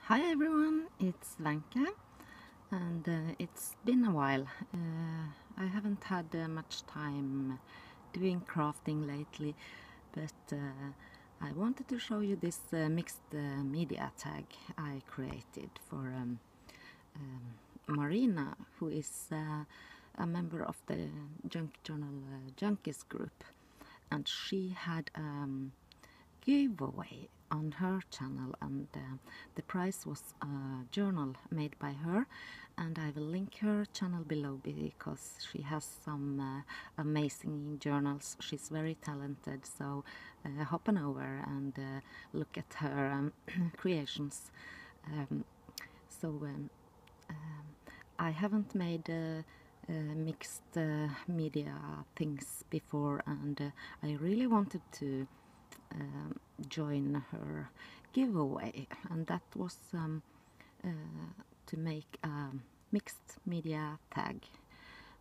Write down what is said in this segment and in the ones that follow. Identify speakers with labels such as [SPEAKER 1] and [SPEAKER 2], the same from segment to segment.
[SPEAKER 1] Hi everyone, it's Vanka, and it's been a while. I haven't had much time doing crafting lately, but I wanted to show you this mixed media tag I created for Marina, who is a member of the Junk Journal Junkies group, and she had giveaway on her channel, and the prize was a journal made by her, and I will link her channel below because she has some amazing journals. She's very talented, so hop on over and look at her creations. Um, so I haven't made mixed media things before, and I really wanted to join her giveaway, and that was to make a mixed media tag.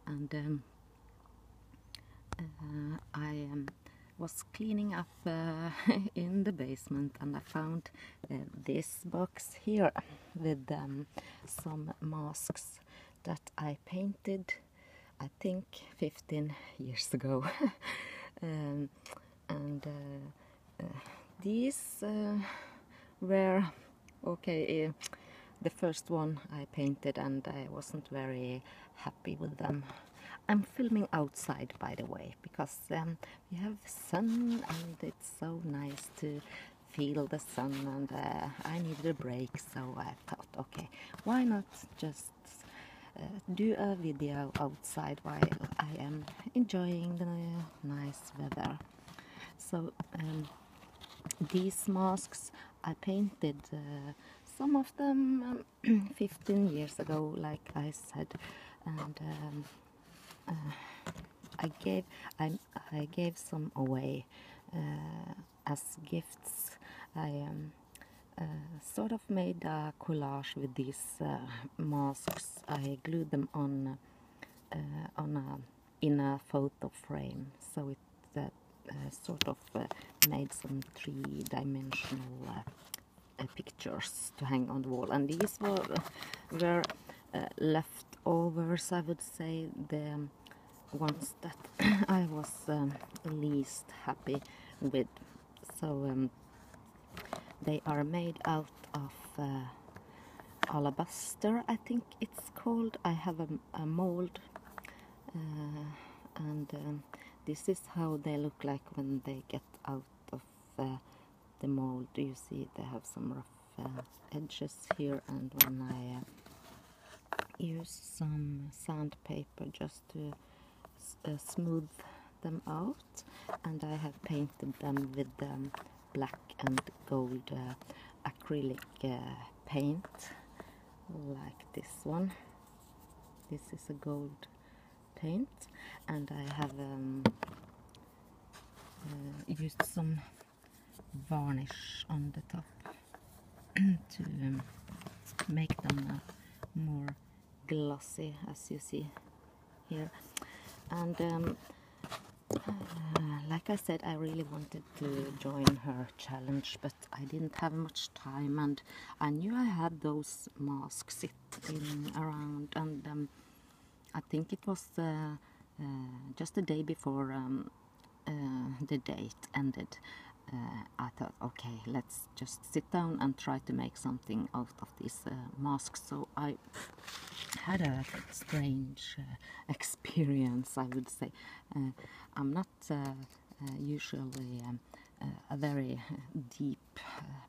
[SPEAKER 1] And I was cleaning up in the basement, and I found this box here with some masks that I painted, I think 15 years ago. um, and these were okay. The first one I painted, and I wasn't very happy with them. I'm filming outside, by the way, because we have sun and it's so nice to feel the sun, and I needed a break, so I thought, okay, why not just do a video outside while I am enjoying the nice weather. So these masks I painted some of them 15 years ago, like I said, and I gave I gave some away as gifts. I sort of made a collage with these masks. I glued them on in a photo frame, so it sort of made some three-dimensional pictures to hang on the wall. And these were leftovers, I would say, the ones that I was least happy with. So they are made out of alabaster, I think it's called. I have a mold, and this is how they look like when they get out of the mold. You see they have some rough edges here, and when I use some sandpaper just to smooth them out, and I have painted them with black and gold acrylic paint, like this one. This is a gold paint, and I have used some varnish on the top to make them more glossy, as you see here. And like I said, I really wanted to join her challenge, but I didn't have much time, and I knew I had those masks sitting around, and I think it was just the day before the date ended. I thought, okay, let's just sit down and try to make something out of these masks. So I had a strange experience, I would say. I'm not usually a very deep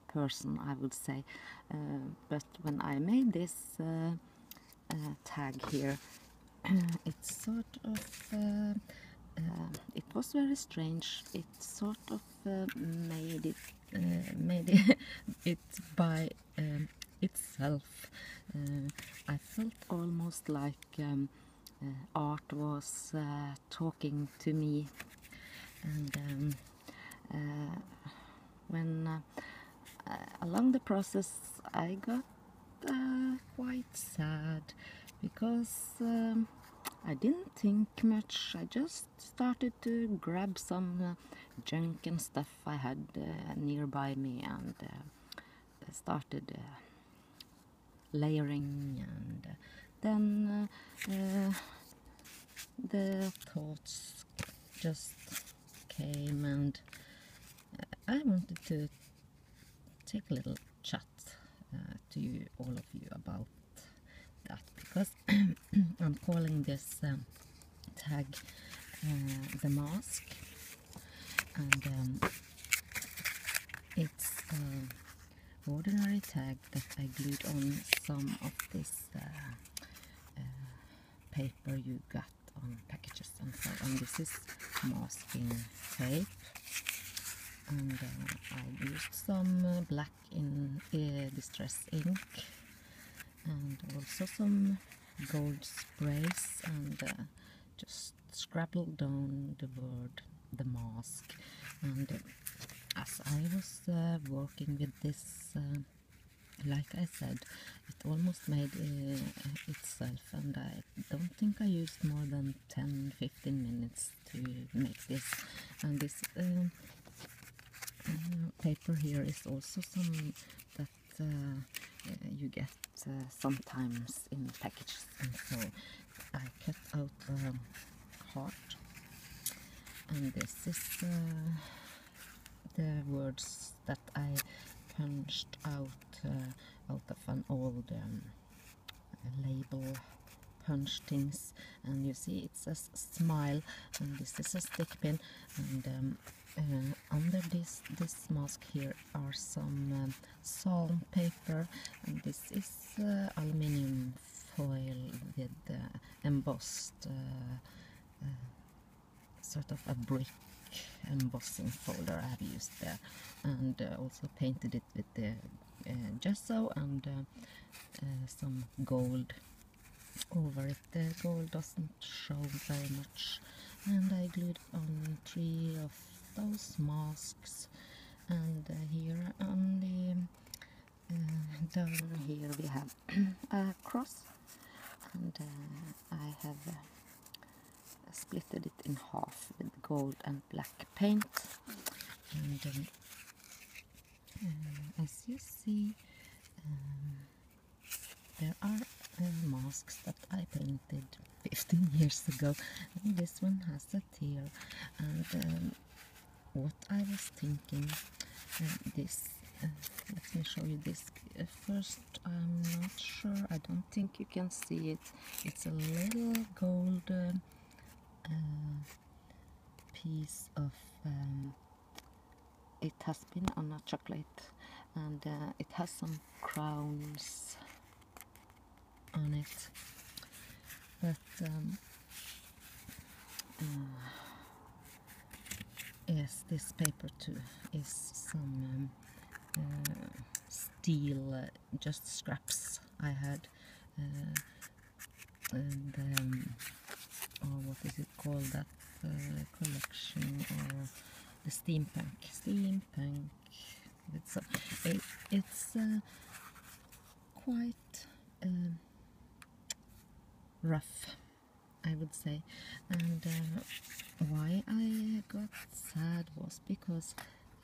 [SPEAKER 1] person, I would say, but when I made this tag here, it's sort of it was very strange. It sort of made it by itself. I felt almost like art was talking to me, and when along the process I got quite sad, because I didn't think much. I just started to grab some junk and stuff I had nearby me, and started layering, and then the thoughts just came, and I wanted to take a little chat to you, all of you, about that, because I'm calling this tag the mask, and it's an ordinary tag that I glued on some of this paper you got on packages and so on. This is masking tape, and I used some black in distress ink, and also some gold sprays, and just scribbled down the word the mask. And as I was working with this, like I said, it almost made itself, and I don't think I used more than 10-15 minutes to make this. And this paper here is also some that you get sometimes in packages, and so I cut out a heart, and this is the words that I punched out of an old label punch things, and you see it says smile, and this is a stick pin, and under this mask here are some sawn paper, and this is aluminium foil with embossed sort of a brick embossing folder I've used there, and also painted it with the gesso and some gold over it. The gold doesn't show very much, and I glued on 3 of those masks, and here on the down here we have a cross, and I have splitted it in half with gold and black paint, and as you see, there are masks that I painted 15 years ago, and this one has a tear, and what I was thinking, this let me show you this first. I'm not sure, I don't think you can see it. It's a little gold piece of it has been on a chocolate, and it has some crowns on it, but yes, this paper too is some steel, just scraps I had, and or what is it called, that collection, or the steampunk. It's quite rough, I would say, and why I got sad was because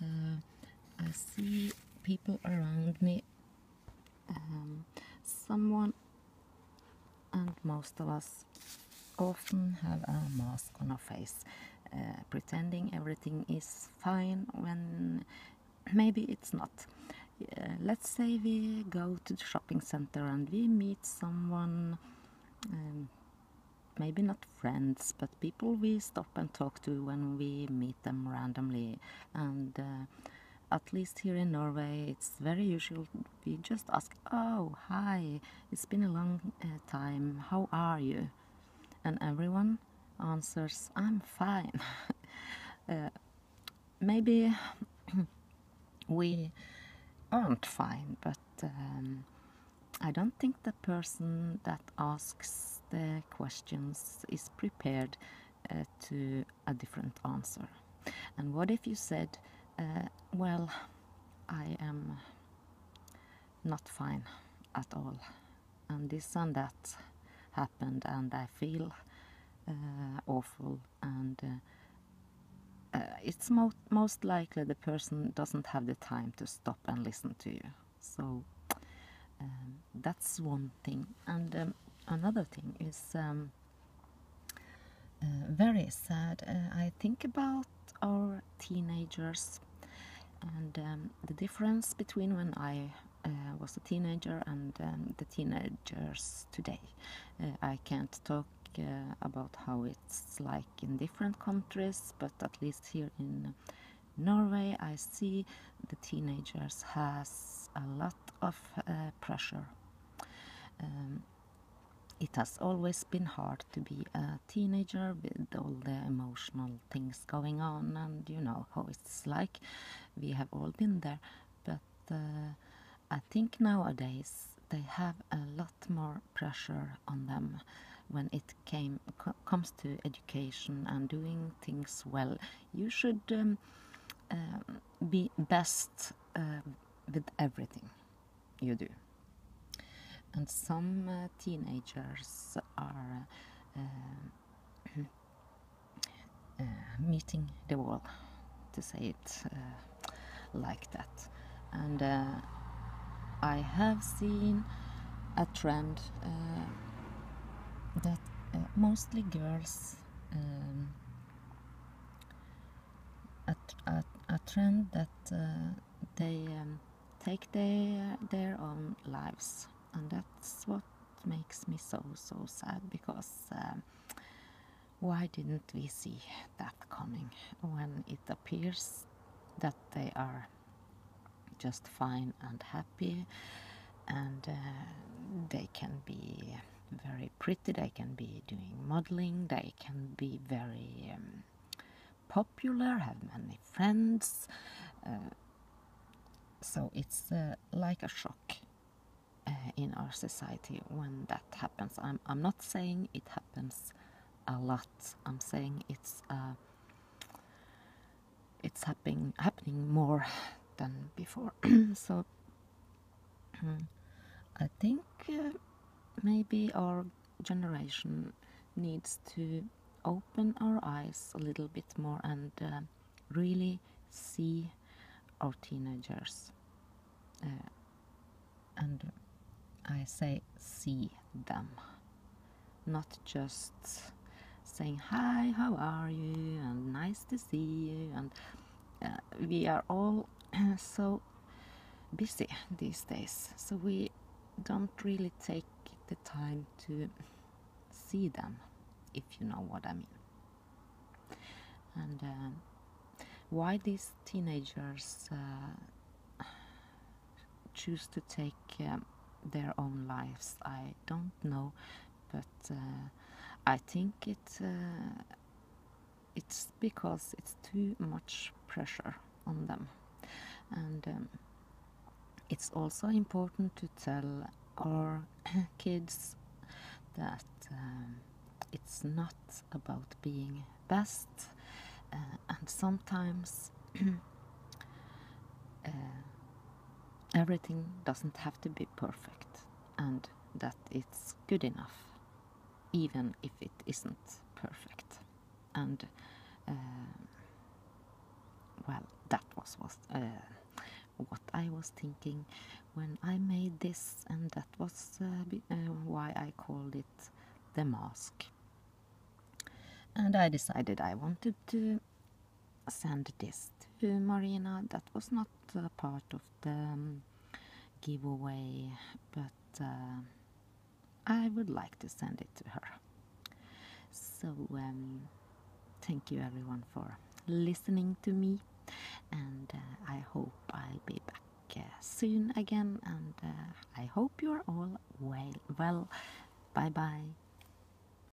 [SPEAKER 1] I see people around me, someone, and most of us often have a mask on our face, pretending everything is fine when maybe it's not. Let's say we go to the shopping center and we meet someone, maybe not friends, but people we stop and talk to when we meet them randomly, and at least here in Norway it's very usual we just ask, oh hi, it's been a long time, how are you? And everyone answers, I'm fine. Maybe we aren't fine, but I don't think the person that asks the questions is prepared to a different answer. And what if you said, well, I am not fine at all, and this and that happened, and I feel awful, and it's most likely the person doesn't have the time to stop and listen to you. So that's one thing. And another thing is very sad. I think about our teenagers and the difference between when I was a teenager and the teenagers today. I can't talk about how it's like in different countries, but at least here in Norway I see the teenagers has a lot of pressure. It has always been hard to be a teenager with all the emotional things going on, and you know how it's like. We have all been there, but I think nowadays they have a lot more pressure on them when it comes to education and doing things well. You should be best with everything you do. And some teenagers are meeting the wall, to say it like that. And I have seen a trend that mostly girls, a trend that they take their own lives, and that's what makes me so sad, because why didn't we see that coming when it appears that they are just fine and happy, and they can be very pretty, they can be doing modeling, they can be very popular, have many friends, so it's like a shock in our society when that happens. I'm not saying it happens a lot, I'm saying it's happening more than before. So I think maybe our generation needs to open our eyes a little bit more and really see our teenagers. And I say see them, not just saying hi, how are you, and nice to see you. And we are all so busy these days, so we don't really take the time to see them, if you know what I mean. And why these teenagers choose to take their own lives, I don't know, but I think it's because it's too much pressure on them. And it's also important to tell our kids that it's not about being best, and sometimes everything doesn't have to be perfect, and that it's good enough even if it isn't perfect. And well, that was what I was thinking when I made this, and that was why I called it The Mask. And I decided I wanted to send this to Marina. That was not part of the giveaway, but I would like to send it to her. So thank you everyone for listening to me, and I hope I'll be back soon again, and I hope you're all well. Bye bye.